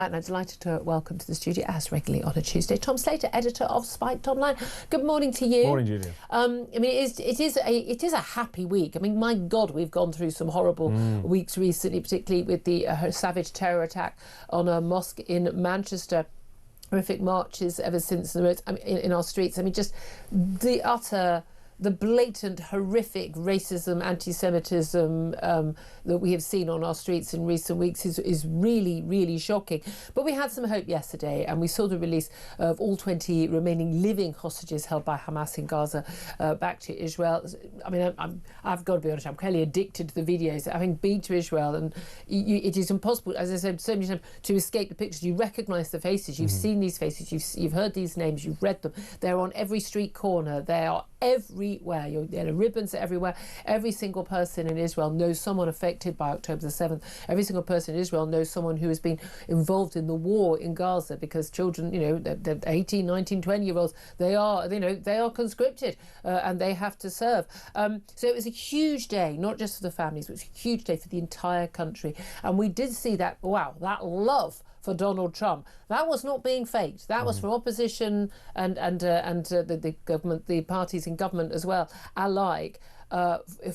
And I'm delighted to welcome to the studio, as regularly on a Tuesday, Tom Slater, editor of Spiked Online. Good morning to you. Morning, Julia. I mean, it is a happy week. I mean, my God, we've gone through some horrible weeks recently, particularly with the savage terror attack on a mosque in Manchester. Horrific marches ever since the roads, in our streets. I mean, just the blatant, horrific racism, anti-Semitism that we have seen on our streets in recent weeks is really, really shocking. But we had some hope yesterday, and we saw the release of all 20 remaining living hostages held by Hamas in Gaza back to Israel. I mean, I've got to be honest, I'm clearly addicted to the videos. Having been to Israel, and it is impossible, as I said so many times, to escape the pictures. You recognise the faces, you've seen these faces, you've heard these names, you've read them. They're on every street corner, they are everywhere. Ribbons everywhere. Every single person in Israel knows someone affected by October the 7th. Every single person in Israel knows someone who has been involved in the war in Gaza, because children, they're 18, 19, 20-year-olds, they are conscripted and they have to serve. So it was a huge day, not just for the families, but it was a huge day for the entire country. And we did see that love for Donald Trump. That was not being faked. That was from opposition and the government, the parties in government as well, alike,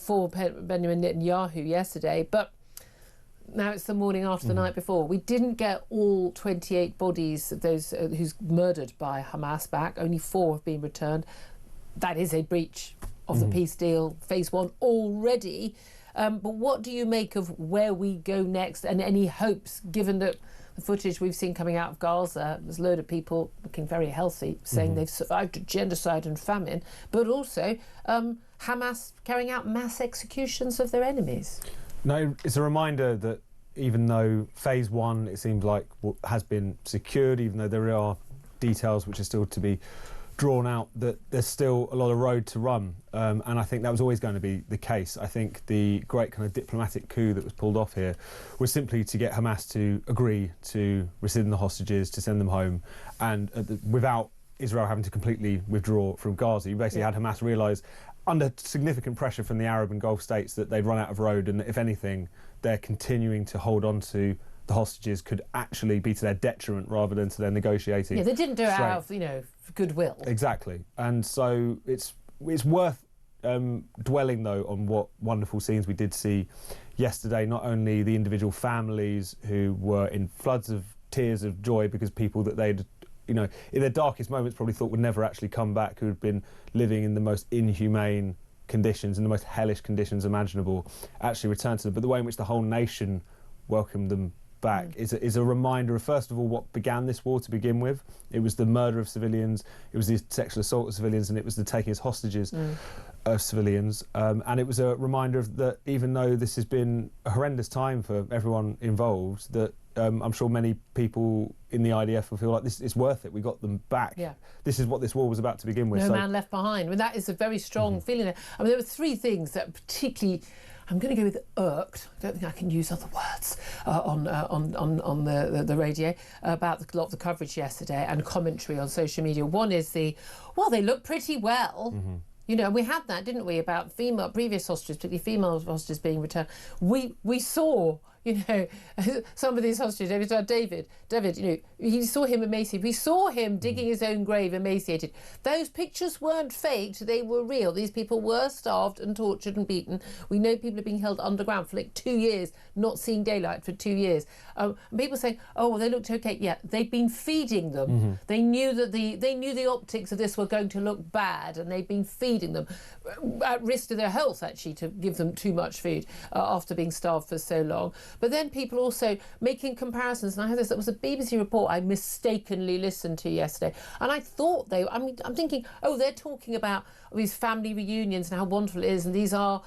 for Benjamin Netanyahu yesterday. But now it's the morning after the night before. We didn't get all 28 bodies of those who's murdered by Hamas back. Only 4 have been returned. That is a breach of the peace deal, phase 1 already. But what do you make of where we go next, and any hopes, given that the footage we've seen coming out of Gaza, there's a load of people looking very healthy, saying they've survived genocide and famine, but also Hamas carrying out mass executions of their enemies? No, it's a reminder that even though phase 1, it seems like, has been secured, even though there are details which are still to be drawn out, that there's still a lot of road to run, and I think that was always going to be the case. I think the great kind of diplomatic coup that was pulled off here was simply to get Hamas to agree to rescind the hostages, to send them home, and without Israel having to completely withdraw from Gaza. You basically had Hamas realise, under significant pressure from the Arab and Gulf states, that they'd run out of road, and if anything, they're continuing to hold on to the hostages could actually be to their detriment rather than to their negotiating. Yeah, they didn't do it out of, goodwill. Exactly. And so it's worth dwelling, though, on what wonderful scenes we did see yesterday. Not only the individual families who were in floods of tears of joy because people that they'd, in their darkest moments probably thought would never actually come back, who had been living in the most inhumane conditions, in the most hellish conditions imaginable, actually returned to them. But the way in which the whole nation welcomed them back is a reminder of, first of all, what began this war to begin with. It was the murder of civilians, it was the sexual assault of civilians, and it was the taking as hostages of civilians. And it was a reminder of that, even though this has been a horrendous time for everyone involved, that I'm sure many people in the IDF will feel like this is worth it. We got them back. Yeah. This is what this war was about to begin with. No man left behind. I mean, that is a very strong feeling. I mean, there were 3 things that particularly, I'm going to go with irked. I don't think I can use other words on the radio about a lot of the coverage yesterday and commentary on social media. One is they look pretty well. We had that, didn't we, about previous hostages, particularly female hostages being returned. We saw, some of these hostages. David, you saw him emaciated. We saw him digging his own grave emaciated. Those pictures weren't faked, they were real. These people were starved and tortured and beaten. We know people are being held underground for like 2 years, not seeing daylight for 2 years. And people saying, they looked okay. Yeah, they've been feeding them. They knew that the optics of this were going to look bad, and they've been feeding them at risk to their health, actually, to give them too much food after being starved for so long. But then people also making comparisons, and I heard this, it was a BBC report I mistakenly listened to yesterday, and I thought I'm thinking, they're talking about these family reunions and how wonderful it is, and these are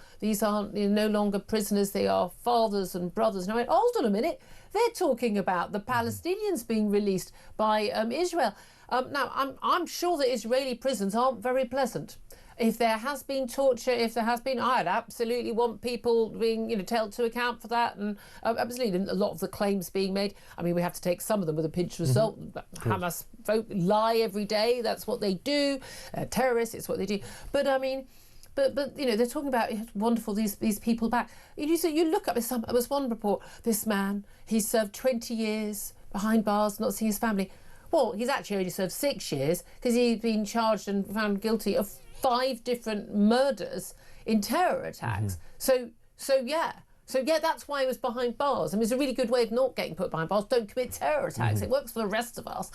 no longer prisoners, they are fathers and brothers. And I went, hold on a minute, they're talking about the Palestinians being released by Israel. Now, I'm sure that Israeli prisons aren't very pleasant. If there has been torture, I'd absolutely want people being, held to account for that, and absolutely a lot of the claims being made. I mean, we have to take some of them with a pinch of salt. Hamas lie every day. That's what they do. Terrorists, it's what they do. But I mean, But they're talking about it's wonderful these people back. You look up. There was one report. This man, he served 20 years behind bars, not seeing his family. Well, he's actually only served 6 years because he's been charged and found guilty of 5 different murders in terror attacks. So yeah, that's why he was behind bars. I mean, it's a really good way of not getting put behind bars. Don't commit terror attacks. It works for the rest of us,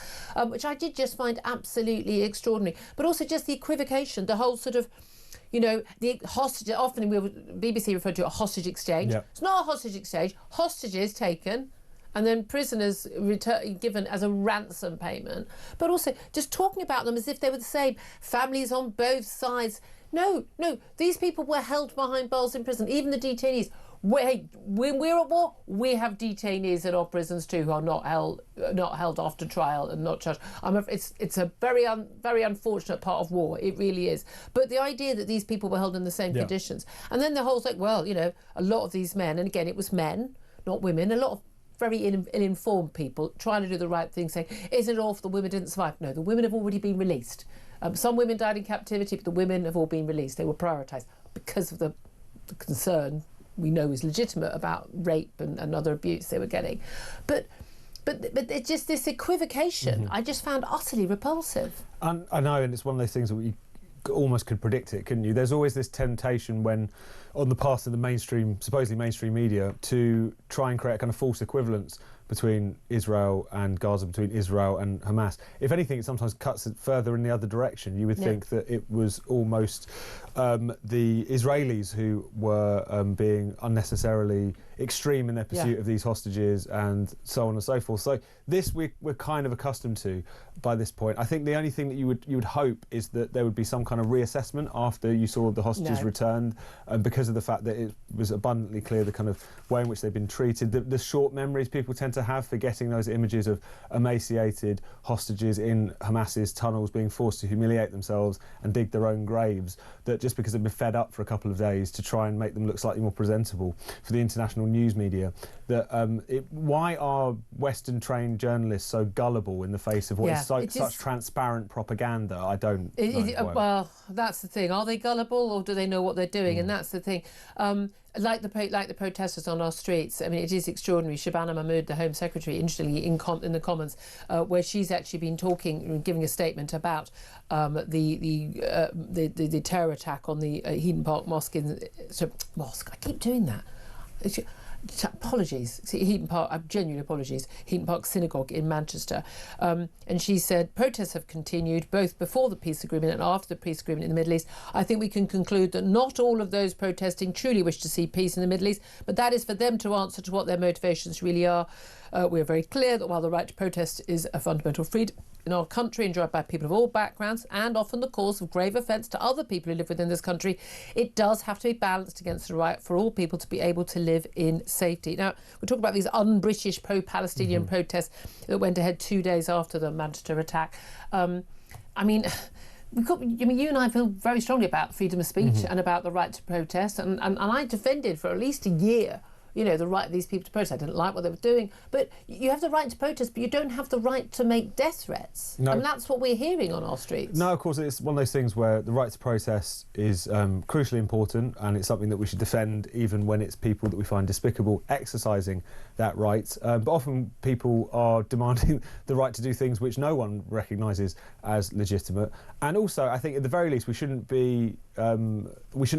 which I did just find absolutely extraordinary. But also just the equivocation, the whole sort of, you know, the hostage. Often BBC referred to a hostage exchange. Yep. It's not a hostage exchange. Hostages taken, and then prisoners given as a ransom payment. But also just talking about them as if they were the same. Families on both sides. No, these people were held behind bars in prison, even the detainees. When we're at war, we have detainees in our prisons too who are not held after trial and not charged. It's a very unfortunate part of war. It really is. But the idea that these people were held in the same conditions, and then the whole like, well, you know, a lot of these men, and again, it was men, not women, a lot of very ill-informed people trying to do the right thing, saying, isn't it awful the women didn't survive? No, the women have already been released. Some women died in captivity, but the women have all been released. They were prioritised because of the concern we know is legitimate about rape and other abuse they were getting. But it's just this equivocation I just found utterly repulsive. I know, and it's one of those things that you almost could predict it, couldn't you? There's always this temptation when, on the part of the supposedly mainstream media, to try and create a kind of false equivalence between Israel and Gaza, between Israel and Hamas. If anything, it sometimes cuts it further in the other direction. You would think that it was almost the Israelis who were being unnecessarily extreme in their pursuit of these hostages and so on and so forth. So this we're kind of accustomed to by this point. I think the only thing that you would hope is that there would be some kind of reassessment after you saw the hostages returned, because of the fact that it was abundantly clear the kind of way in which they've been treated. The short memories people tend to have, forgetting those images of emaciated hostages in Hamas's tunnels being forced to humiliate themselves and dig their own graves, that just because they've been fed up for a couple of days to try and make them look slightly more presentable for the international news media, that why are Western trained journalists so gullible in the face of what is such transparent propaganda? I don't know. Well, that's the thing. Are they gullible, or do they know what they're doing? And that's the thing. Like the protesters on our streets, I mean, it is extraordinary. Shabana Mahmood, the Home Secretary, interestingly, in the Commons, where she's actually been giving a statement about the terror attack on the Heaton Park Mosque. I keep doing that. Apologies, Heaton Park. Genuine apologies. Heaton Park Synagogue in Manchester, and she said protests have continued both before the peace agreement and after the peace agreement in the Middle East. I think we can conclude that not all of those protesting truly wish to see peace in the Middle East, but that is for them to answer to what their motivations really are. We are very clear that while the right to protest is a fundamental freedom in our country, enjoyed by people of all backgrounds and often the cause of grave offence to other people who live within this country, it does have to be balanced against the right for all people to be able to live in safety. Now, we're talking about these un-British pro-Palestinian protests that went ahead 2 days after the Manchester attack. You and I feel very strongly about freedom of speech and about the right to protest, and I defended for at least a year, you know, the right of these people to protest. I didn't like what they were doing, but you have the right to protest, but you don't have the right to make death threats. No. And that's what we're hearing on our streets. No, of course, it's one of those things where the right to protest is crucially important, and it's something that we should defend even when it's people that we find despicable exercising that right. But often people are demanding the right to do things which no one recognises as legitimate. And also, I think at the very least, we shouldn't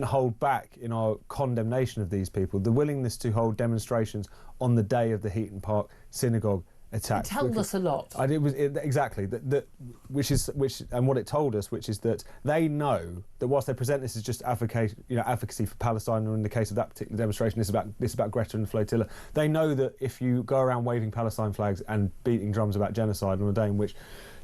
hold back in our condemnation of these people. The willingness to hold demonstrations on the day of the Heaton Park synagogue attack. It told us a lot. Exactly. And what it told us, which is that they know that whilst they present this as just advocacy for Palestine, or in the case of that particular demonstration, this is about Greta and the flotilla. They know that if you go around waving Palestine flags and beating drums about genocide on a day in which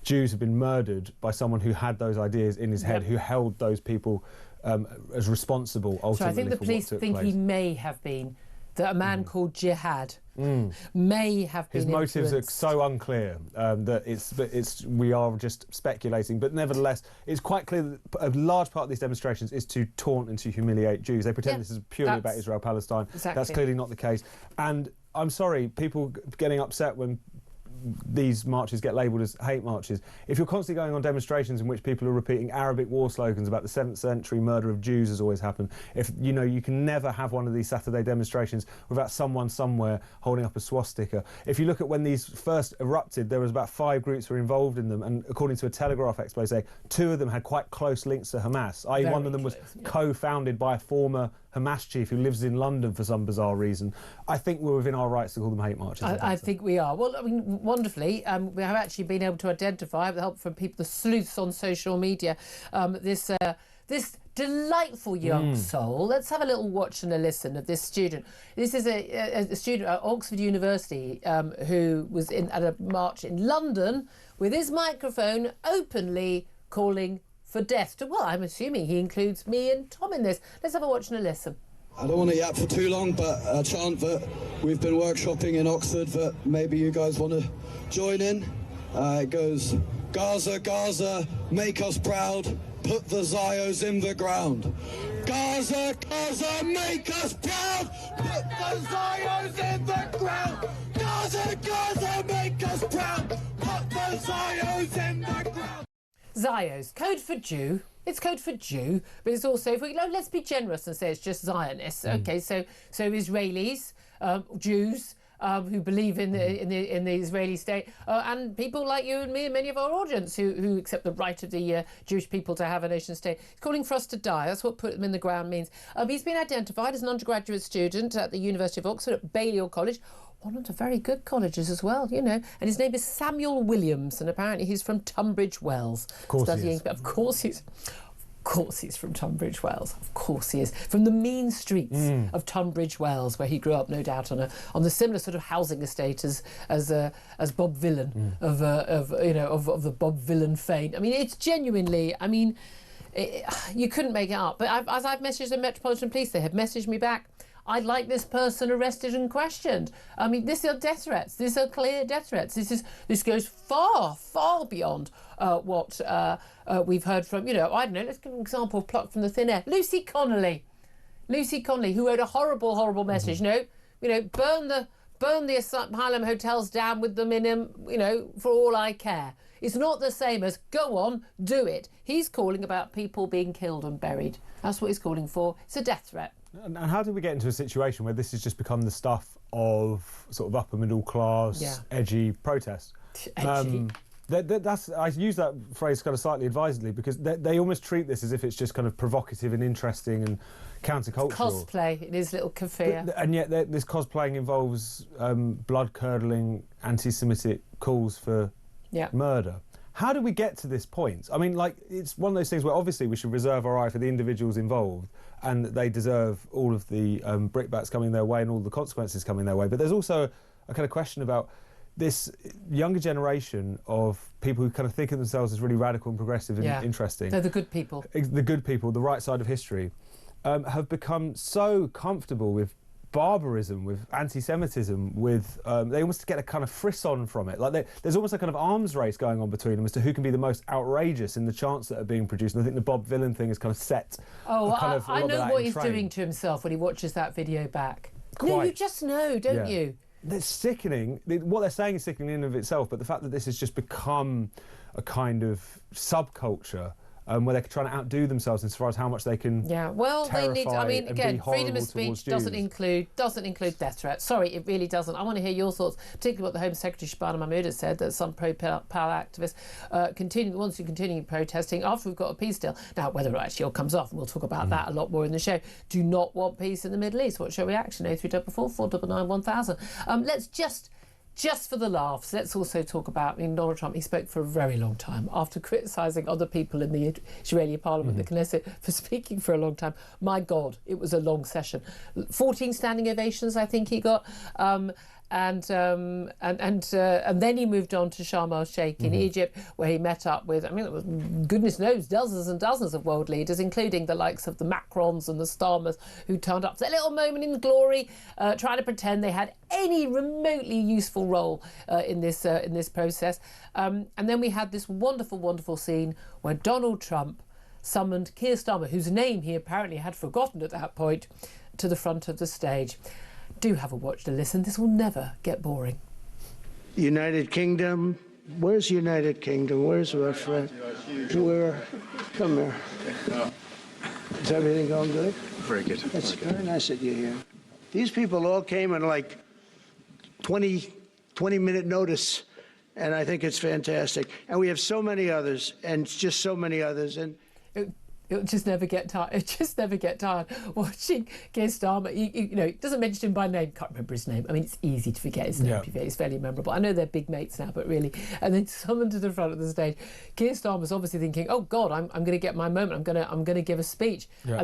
Jews have been murdered by someone who had those ideas in his head, who held those people as responsible ultimately. So I think the police think he may have been, that a man called Jihad may have been his motives influenced. are so unclear that we are just speculating. But nevertheless, it's quite clear that a large part of these demonstrations is to taunt and to humiliate Jews. They pretend this is purely about Israel-Palestine. Exactly. That's clearly not the case. And I'm sorry, people getting upset when these marches get labelled as hate marches. If you're constantly going on demonstrations in which people are repeating Arabic war slogans about the 7th century murder of Jews has always happened, if you can never have one of these Saturday demonstrations without someone somewhere holding up a swastika. If you look at when these first erupted, there was about 5 groups who were involved in them, and according to a Telegraph expose, 2 of them had quite close links to Hamas, i.e. one of them was co-founded by a former Hamas chief who lives in London for some bizarre reason. I think we're within our rights to call them hate marches. I think we are. Well, I mean, wonderfully, we have actually been able to identify, with the help from people, the sleuths on social media, this delightful young soul. Let's have a little watch and a listen of this student. This is a student at Oxford University who was at a march in London with his microphone openly calling for death to, well, I'm assuming he includes me and Tom in this. Let's have a watch and a listen. I don't want to yap for too long, but a chant that we've been workshopping in Oxford that maybe you guys want to join in. It goes, Gaza, Gaza, make us proud, put the Zios in the ground. Gaza, Gaza, make us proud, put the Zios in the ground. Gaza, Gaza, make us proud, put the Zios in the ground. Zios, code for Jew. It's code for Jew, but it's also, let's be generous and say it's just Zionists. Okay, so Israelis, Jews who believe in the Israeli state, and people like you and me and many of our audience who accept the right of the Jewish people to have a nation state. He's calling for us to die. That's what put them in the ground means. He's been identified as an undergraduate student at the University of Oxford at Balliol College. One of the very good colleges as well, and his name is Samuel Williams, and apparently he's from Tunbridge Wells. Of course he is. Of course he's from Tunbridge Wells. Of course he is. From the mean streets of Tunbridge Wells, where he grew up, no doubt, on the similar sort of housing estate as Bob Villan of the Bob Villan fame. I mean, it's genuinely. I mean, you couldn't make it up. But as I've messaged the Metropolitan Police, they have messaged me back. I'd like this person arrested and questioned. I mean, these are death threats. These are clear death threats. This goes far, far beyond what we've heard from, I don't know, let's give an example plucked from the thin air. Lucy Connolly, who wrote a horrible, horrible message. Burn the asylum hotels down with them in them, for all I care. It's not the same as go on, do it. He's calling about people being killed and buried. That's what he's calling for. It's a death threat. And how did we get into a situation where this has just become the stuff of sort of upper middle class, edgy protest? Edgy. I use that phrase kind of slightly advisedly because they almost treat this as if it's just kind of provocative and interesting and countercultural. Cosplay in his little cafe. And yet this cosplaying involves blood-curdling anti-Semitic calls for murder. How did we get to this point? I mean, it's one of those things where obviously we should reserve our eye for the individuals involved and they deserve all of the brickbats coming their way and all the consequences coming their way. But there's also a kind of question about this younger generation of people who kind of think of themselves as really radical and progressive and interesting. They're the good people. The good people, the right side of history, have become so comfortable with barbarism, with anti-Semitism, with they almost get a kind of frisson from it. There's almost a kind of arms race going on between them as to who can be the most outrageous in the chants that are being produced. And I think the Bob Villan thing is kind of set. Oh, I know what he's doing to himself when he watches that video back. No, you just know, don't you? It's sickening. What they're saying is sickening in and of itself, but the fact that this has just become a kind of subculture where they're trying to outdo themselves as far as how much they can. They need. I mean, again, freedom of speech doesn't include death threats. Sorry, it really doesn't. I want to hear your thoughts, particularly what the Home Secretary Shabana Mahmood has said, that some pro-power activists wants to continue protesting after we've got a peace deal. Now, whether it actually all comes off, and we'll talk about that a lot more in the show. Do not want peace in the Middle East. What's your reaction? 0344 499 1000. Let's just for the laughs, let's also talk about Donald Trump. He spoke for a very long time after criticising other people in the Israeli parliament, the Knesset, for speaking for a long time. My God, it was a long session. 14 standing ovations, I think he got. And then he moved on to Sharm El Sheikh in Egypt, where he met up with, it was, goodness knows, dozens and dozens of world leaders, including the likes of the Macrons and the Starmers, who turned up for their little moment in glory, trying to pretend they had any remotely useful role in this process. And then we had this wonderful, wonderful scene where Donald Trump summoned Keir Starmer, whose name he apparently had forgotten at that point, to the front of the stage. Do have a watch to listen. This will never get boring. United Kingdom. Where's United Kingdom? Where's our friend? Where? Come here. Is everything going good? Very good. It's very nice that you're here. These people all came in like 20-minute notice, and I think it's fantastic. And we have so many others, and just so many others. And it'll just never get tired. It just never get tired watching Keir Starmer. He doesn't mention him by name. Can't remember his name. I mean, it's easy to forget his name. Yeah. It's fairly memorable. I know they're big mates now, but really. And then summoned to the front of the stage, Keir Starmer's obviously thinking, "Oh God, I'm going to get my moment. I'm going to give a speech." Yeah.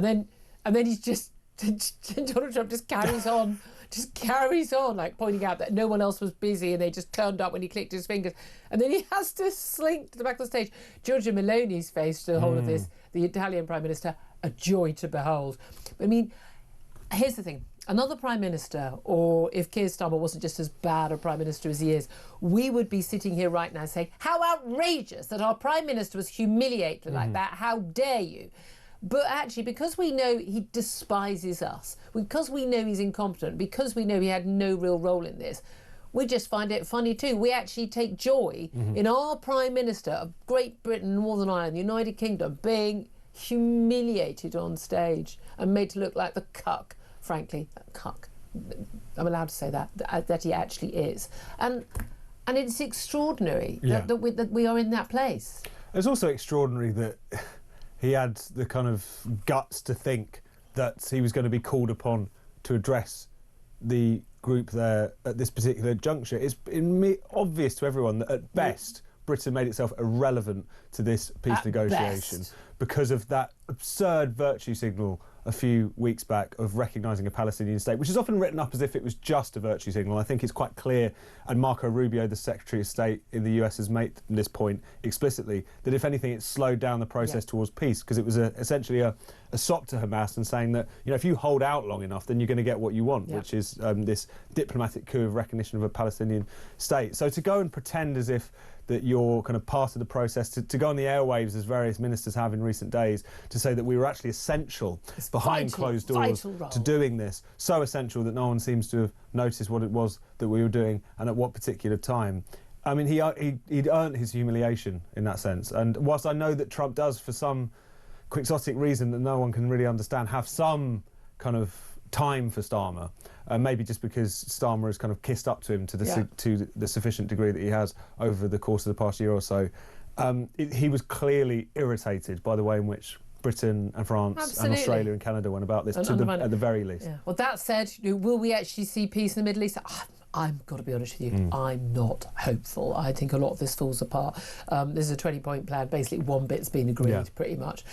And then he's just Donald Trump just carries on. Just carries on, like pointing out that no one else was busy and they just turned up when he clicked his fingers. And then he has to slink to the back of the stage. Giorgia Meloni's face to the whole of this, the Italian Prime Minister, a joy to behold. I mean, here's the thing. Another Prime Minister, or if Keir Starmer wasn't just as bad a Prime Minister as he is, we would be sitting here right now saying, how outrageous that our Prime Minister was humiliated like that. How dare you? But actually, because we know he despises us, because we know he's incompetent, because we know he had no real role in this, we just find it funny too. We actually take joy in our Prime Minister of Great Britain, Northern Ireland, the United Kingdom, being humiliated on stage and made to look like the cuck, frankly. Cuck. I'm allowed to say that he actually is. And it's extraordinary that we are in that place. It's also extraordinary that he had the kind of guts to think that he was going to be called upon to address the group there at this particular juncture. It's obvious to everyone that at best Britain made itself irrelevant to this peace negotiation because of that absurd virtue signal a few weeks back of recognising a Palestinian state, which is often written up as if it was just a virtue signal. I think it's quite clear, and Marco Rubio, the Secretary of State in the US, has made this point explicitly, that if anything, it slowed down the process towards peace, because it was essentially a sop to Hamas and saying that, if you hold out long enough, then you're going to get what you want, which is this diplomatic coup of recognition of a Palestinian state. So to go and pretend as if that you're kind of part of the process, to go on the airwaves, as various ministers have in recent days, to say that we were actually essential behind closed doors to doing this, so essential that no one seems to have noticed what it was that we were doing and at what particular time. I mean, he'd earned his humiliation in that sense. And whilst I know that Trump does, for some quixotic reason that no one can really understand, have some kind of time for Starmer, maybe just because Starmer has kind of kissed up to him to the sufficient degree that he has over the course of the past year or so. He was clearly irritated by the way in which Britain and France and Australia and Canada went about this, at the very least. Yeah. Well, that said, will we actually see peace in the Middle East? I've got to be honest with you, I'm not hopeful. I think a lot of this falls apart. This is a 20-point plan. Basically, one bit's been agreed, pretty much.